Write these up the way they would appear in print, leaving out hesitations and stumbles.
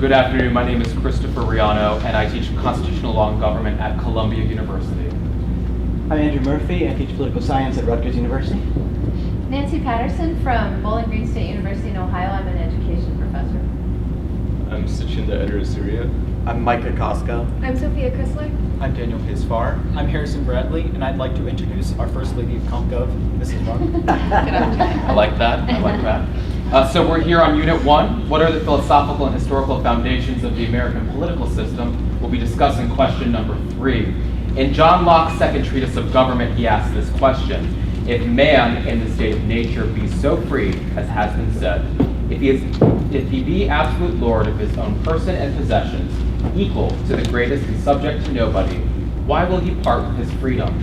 good afternoon. My name is Christopher Riano, and I teach constitutional law and government at Columbia University. I'm Andrew Murphy. I teach political science at Rutgers University. Nancy Patterson from Bowling Green State University in Ohio. I'm an education professor. I'm Sachinda Edder-Asuria. I'm Micah Costco. I'm Sophia Chrysler. I'm Daniel Hisfar. I'm Harrison Bradley, and I'd like to introduce our First Lady of CompGov, Mrs. Rund. I like that. So we're here on Unit 1. What are the philosophical and historical foundations of the American political system? We'll be discussing question number 3. In John Locke's second treatise of government, he asks this question: if man in the state of nature be so free, as has been said, if he be absolute lord of his own person and possessions, equal to the greatest and subject to nobody, why will he part with his freedom?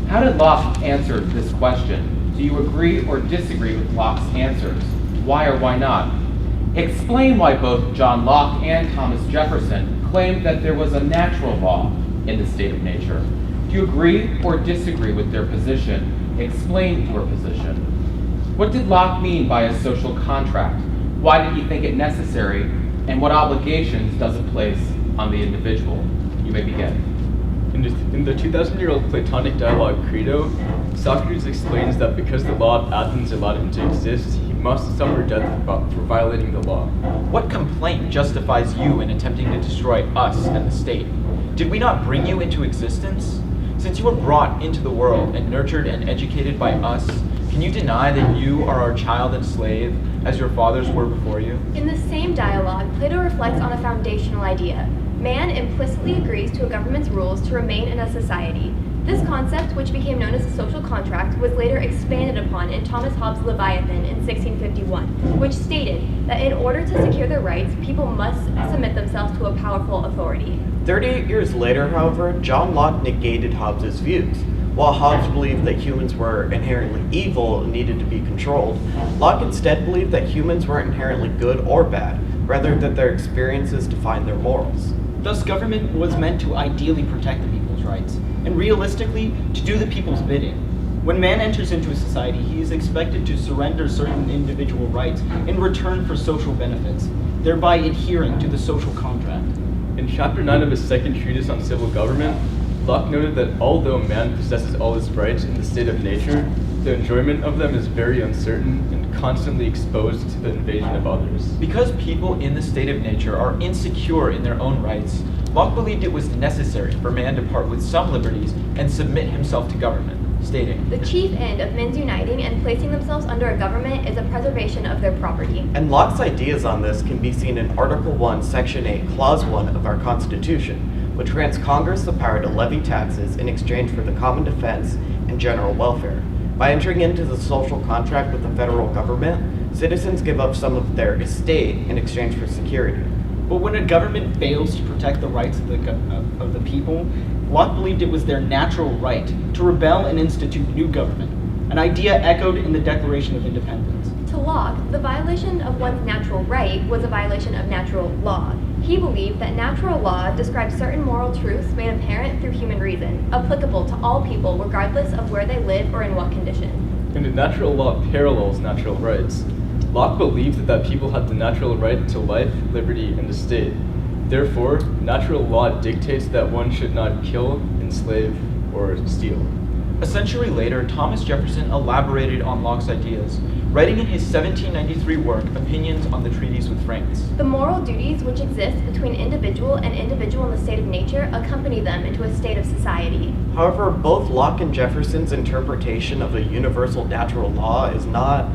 How did Locke answer this question? Do you agree or disagree with Locke's answers? Why or why not? Explain why both John Locke and Thomas Jefferson claimed that there was a natural law in the state of nature. Do you agree or disagree with their position? Explain your position. What did Locke mean by a social contract? Why did he think it necessary? And what obligations does it place on the individual? You may begin. In the 2,000-year-old Platonic dialogue Credo, Socrates explains that because the law of Athens allowed him to exist, he must suffer death for violating the law. What complaint justifies you in attempting to destroy us and the state? Did we not bring you into existence? Since you were brought into the world and nurtured and educated by us, can you deny that you are our child and slave, as your fathers were before you? In the same dialogue, Plato reflects on a foundational idea. Man implicitly agrees to a government's rules to remain in a society. This concept, which became known as the social contract, was later expanded upon in Thomas Hobbes' Leviathan in 1651, which stated that in order to secure their rights, people must submit themselves to a powerful authority. 38 years later, however, John Locke negated Hobbes' views. While Hobbes believed that humans were inherently evil and needed to be controlled, Locke instead believed that humans weren't inherently good or bad, rather that their experiences defined their morals. Thus, government was meant to ideally protect the people's rights, and realistically, to do the people's bidding. When man enters into a society, he is expected to surrender certain individual rights in return for social benefits, thereby adhering to the social contract. In Chapter 9 of his second treatise on civil government, Locke noted that although man possesses all his rights in the state of nature, the enjoyment of them is very uncertain and constantly exposed to the invasion of others. Because people in the state of nature are insecure in their own rights, Locke believed it was necessary for man to part with some liberties and submit himself to government, stating, The chief end of men's uniting and placing themselves under a government is a preservation of their property. And Locke's ideas on this can be seen in Article 1, Section 8, Clause 1 of our Constitution, which grants Congress the power to levy taxes in exchange for the common defense and general welfare. By entering into the social contract with the federal government, citizens give up some of their estate in exchange for security. But when a government fails to protect the rights of the people, Locke believed it was their natural right to rebel and institute new government, an idea echoed in the Declaration of Independence. To Locke, the violation of one's natural right was a violation of natural law. He believed that natural law describes certain moral truths made apparent through human reason, applicable to all people regardless of where they live or in what condition. And the natural law parallels natural rights. Locke believed that people had the natural right to life, liberty, and the state. Therefore, natural law dictates that one should not kill, enslave, or steal. A century later, Thomas Jefferson elaborated on Locke's ideas, writing in his 1793 work, Opinions on the Treatise with France. The moral duties which exist between individual and individual in the state of nature accompany them into a state of society. However, both Locke and Jefferson's interpretation of a universal natural law is not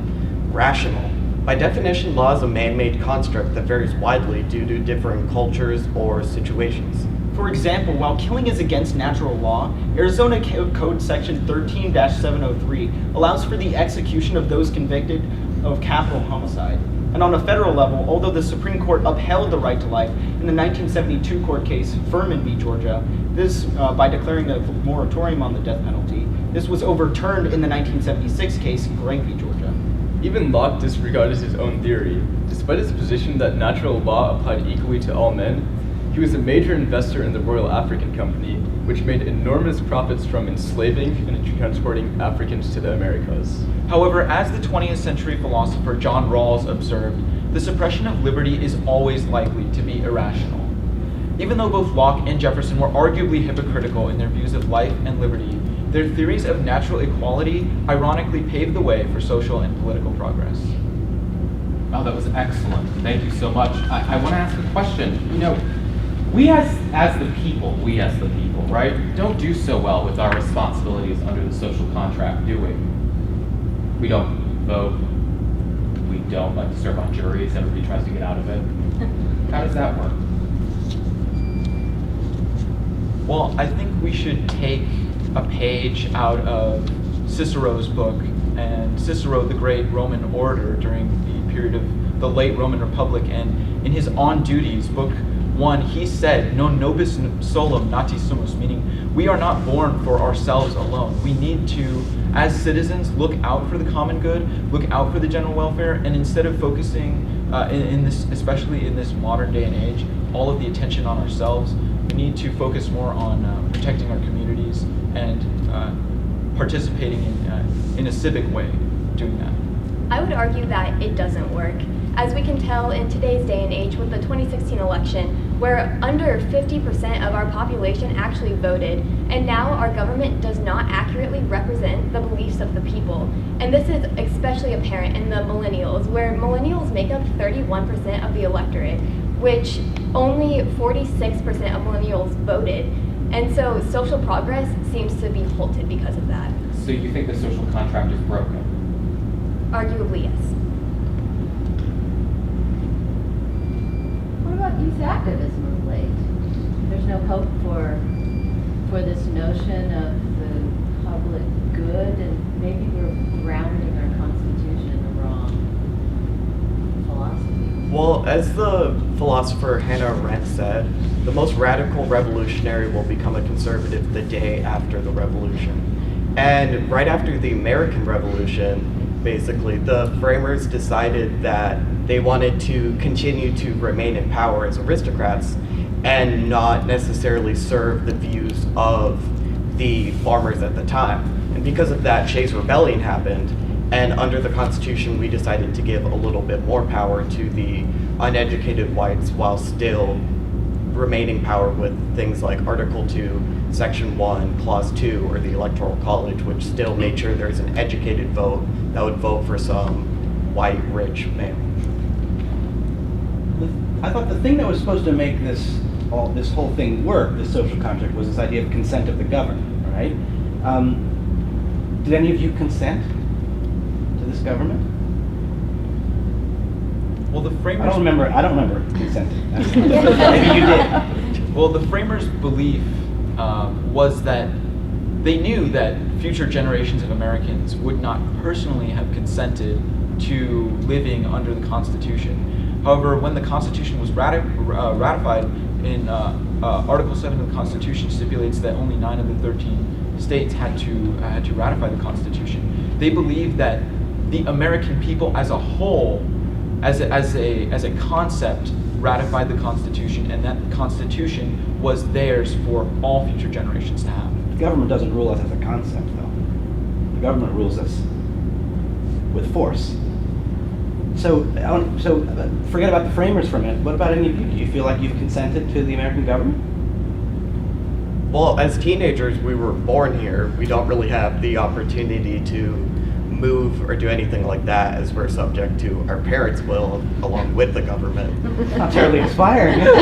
rational. By definition, law is a man-made construct that varies widely due to differing cultures or situations. For example, while killing is against natural law, Arizona Code Section 13-703 allows for the execution of those convicted of capital homicide. And on a federal level, although the Supreme Court upheld the right to life in the 1972 court case Furman v. Georgia, this by declaring a moratorium on the death penalty, this was overturned in the 1976 case Gregg v. Georgia. Even Locke disregarded his own theory. Despite his position that natural law applied equally to all men, he was a major investor in the Royal African Company, which made enormous profits from enslaving and transporting Africans to the Americas. However, as the 20th century philosopher John Rawls observed, the suppression of liberty is always likely to be irrational. Even though both Locke and Jefferson were arguably hypocritical in their views of life and liberty, their theories of natural equality ironically paved the way for social and political progress. Oh, that was excellent. Thank you so much. I want to ask a question. We as the people, right, don't do so well with our responsibilities under the social contract, do we? We don't vote. We don't like to serve on juries. Everybody tries to get out of it. How does that work? Well, I think we should take a page out of Cicero's book, and Cicero, the great Roman orator during the period of the late Roman Republic, and in his On Duties, book 1, he said, "Non nobis solum nati sumus," meaning we are not born for ourselves alone. We need to, as citizens, look out for the common good, look out for the general welfare, and instead of focusing in this, especially in this modern day and age, all of the attention on ourselves, we need to focus more on protecting our communities and participating in a civic way doing that. I would argue that it doesn't work. As we can tell in today's day and age with the 2016 election, where under 50% of our population actually voted, and now our government does not accurately represent the beliefs of the people. And this is especially apparent in the millennials, where millennials make up 31% of the electorate, which only 46% of millennials voted. And so social progress seems to be halted because of that. So you think the social contract is broken? Arguably, yes. What about youth activism of late? There's no hope for this notion of the public good, and maybe we're grounding our Constitution in the wrong philosophy. Well, as the philosopher Hannah Arendt said, the most radical revolutionary will become a conservative the day after the revolution. And right after the American Revolution, basically, the framers decided that they wanted to continue to remain in power as aristocrats and not necessarily serve the views of the farmers at the time. And because of that, Shays' Rebellion happened, and under the Constitution, we decided to give a little bit more power to the uneducated whites while still remaining power with things like Article 2, Section 1, Clause 2, or the Electoral College, which still made sure there's an educated vote that would vote for some white, rich male. I thought the thing that was supposed to make this whole thing work, this social contract, was this idea of consent of the governed, right? Did any of you consent to this government? Well, the framers. I don't remember consenting. Maybe you did. Well, the framers' belief was that they knew that future generations of Americans would not personally have consented to living under the Constitution. However, when the Constitution was ratified in Article 7 of the Constitution stipulates that only 9 of the 13 states had to ratify the Constitution. They believed that the American people as a whole, as a concept, ratified the Constitution, and that the Constitution was theirs for all future generations to have. The government doesn't rule us as a concept, though. The government rules us with force. So forget about the framers for a minute. What about any of you? Do you feel like you've consented to the American government? Well, as teenagers, we were born here. We don't really have the opportunity to move or do anything like that, as we're subject to our parents' will along with the government. Not terribly inspiring. But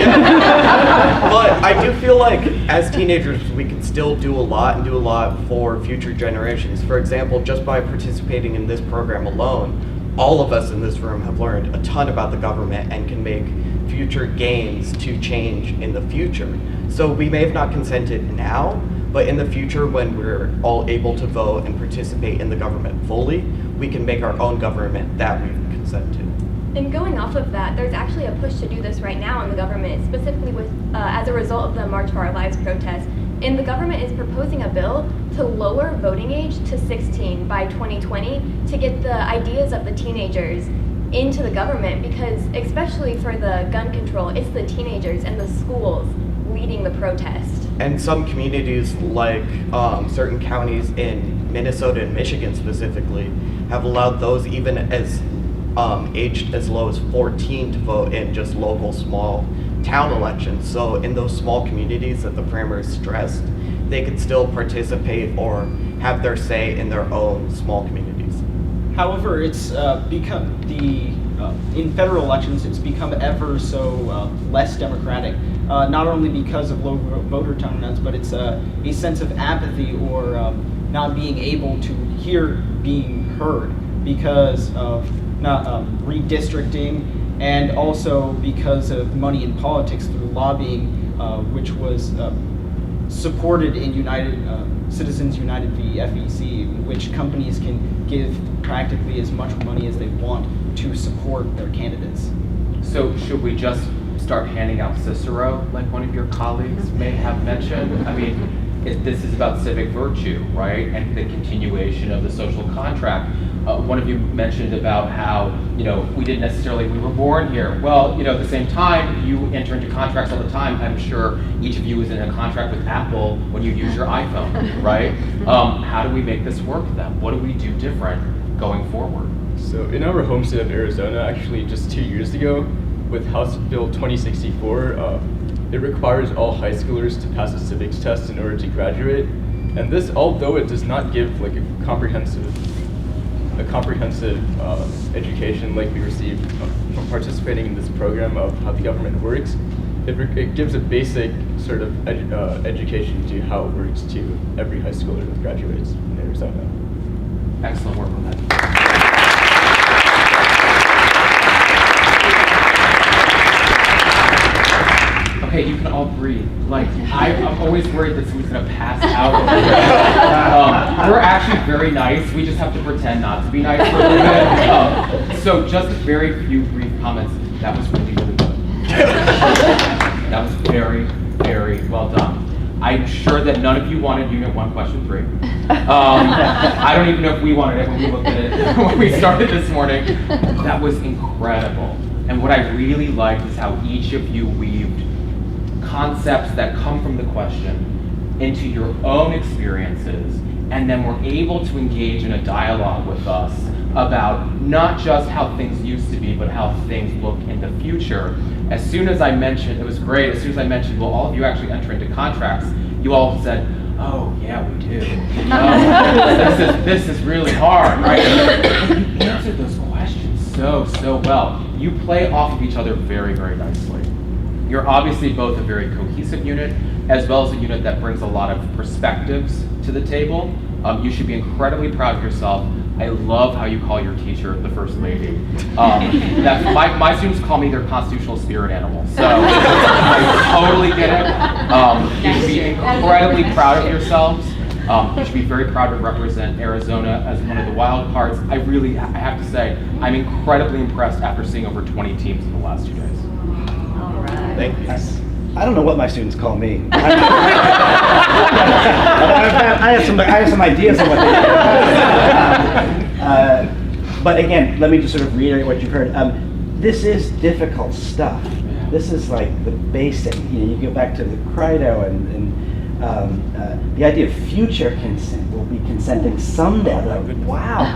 I do feel like as teenagers we can still do a lot for future generations. For example, just by participating in this program alone, all of us in this room have learned a ton about the government and can make future gains to change in the future. So we may have not consented now, but in the future, when we're all able to vote and participate in the government fully, we can make our own government that we consent to. And going off of that, there's actually a push to do this right now in the government, specifically with as a result of the March for Our Lives protest. And the government is proposing a bill to lower voting age to 16 by 2020 to get the ideas of the teenagers into the government, because especially for the gun control, it's the teenagers and the schools leading the protest. And some communities, like certain counties in Minnesota and Michigan specifically, have allowed those even as aged as low as 14 to vote in just local small town elections. So in those small communities that the framers stressed, they could still participate or have their say in their own small communities. However, it's become in federal elections, it's become ever so less democratic. Not only because of low voter turnouts, but it's a sense of apathy or not being able to hear being heard because of not redistricting, and also because of money in politics through lobbying, which was supported in Citizens United v. FEC, in which companies can give practically as much money as they want to support their candidates. So should we just start handing out Cicero, like one of your colleagues may have mentioned? I mean, this is about civic virtue, right? And the continuation of the social contract. One of you mentioned about how, we were born here. Well, at the same time, you enter into contracts all the time. I'm sure each of you is in a contract with Apple when you use your iPhone, right? How do we make this work then? What do we do different going forward? So in our home state of Arizona, actually just 2 years ago, with House Bill 2064, it requires all high schoolers to pass a civics test in order to graduate. And this, although it does not give like a comprehensive education like we receive from participating in this program of how the government works, it gives a basic sort of education to how it works to every high schooler that graduates in Arizona. Excellent work on that. Okay, you can all breathe. Like, I'm always worried that someone's gonna pass out over here. We're actually very nice. We just have to pretend not to be nice for a little bit. So just very few brief comments. That was really, really good. That was very, very well done. I'm sure that none of you wanted Unit 1, Question 3. I don't even know if we wanted it when we looked at it when we started this morning. That was incredible. And what I really liked is how each of you weaved concepts that come from the question into your own experiences, and then were able to engage in a dialogue with us about not just how things used to be, but how things look in the future. As soon as I mentioned, it was great, as soon as I mentioned, well, all of you actually enter into contracts, you all said, oh, yeah, we do. This is really hard, right? You answered those questions so well. You play off of each other very, very nicely. You're obviously both a very cohesive unit, as well as a unit that brings a lot of perspectives to the table. You should be incredibly proud of yourself. I love how you call your teacher the First Lady. My students call me their constitutional spirit animal, so I totally get it. You should be incredibly proud of yourselves. You should be very proud to represent Arizona as one of the wild cards. I have to say, I'm incredibly impressed after seeing over 20 teams in the last 2 days. All right. Thank you. I don't know what my students call me. I have some ideas on what they do. But again, let me just sort of reiterate what you've heard. This is difficult stuff. This is like the basic. You go back to the Credo and the idea of future consent. We'll be consenting someday. Like, wow,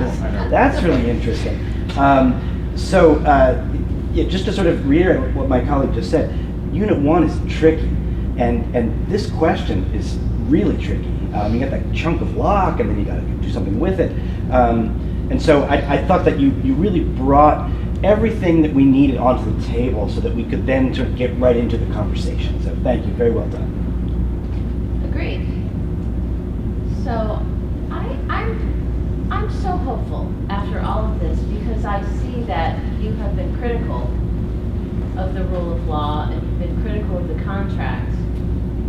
that's really interesting. Just to sort of reiterate what my colleague just said, Unit 1 is tricky, and this question is really tricky. You got that chunk of Locke, and then you got to do something with it. And so I thought that you really brought everything that we needed onto the table so that we could then sort of get right into the conversation. So thank you, very well done. Agreed. So I'm so hopeful after all of this, because I see that you have been critical of the rule of law and you've been critical of the contract,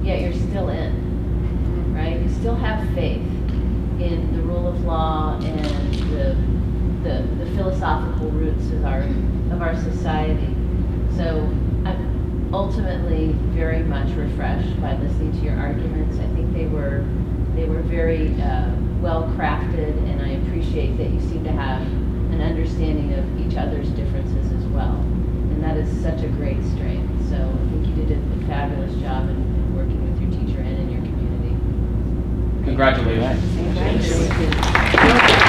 yet you're still in, right? You still have faith in the rule of law and the philosophical roots of our society. So I'm ultimately very much refreshed by listening to your arguments. I think they were very well crafted, and I appreciate that you seem to have an understanding of each other's differences as well. And that is such a great strength. So I think you did a fabulous job in working with your teacher and in your community. Congratulations. Congratulations.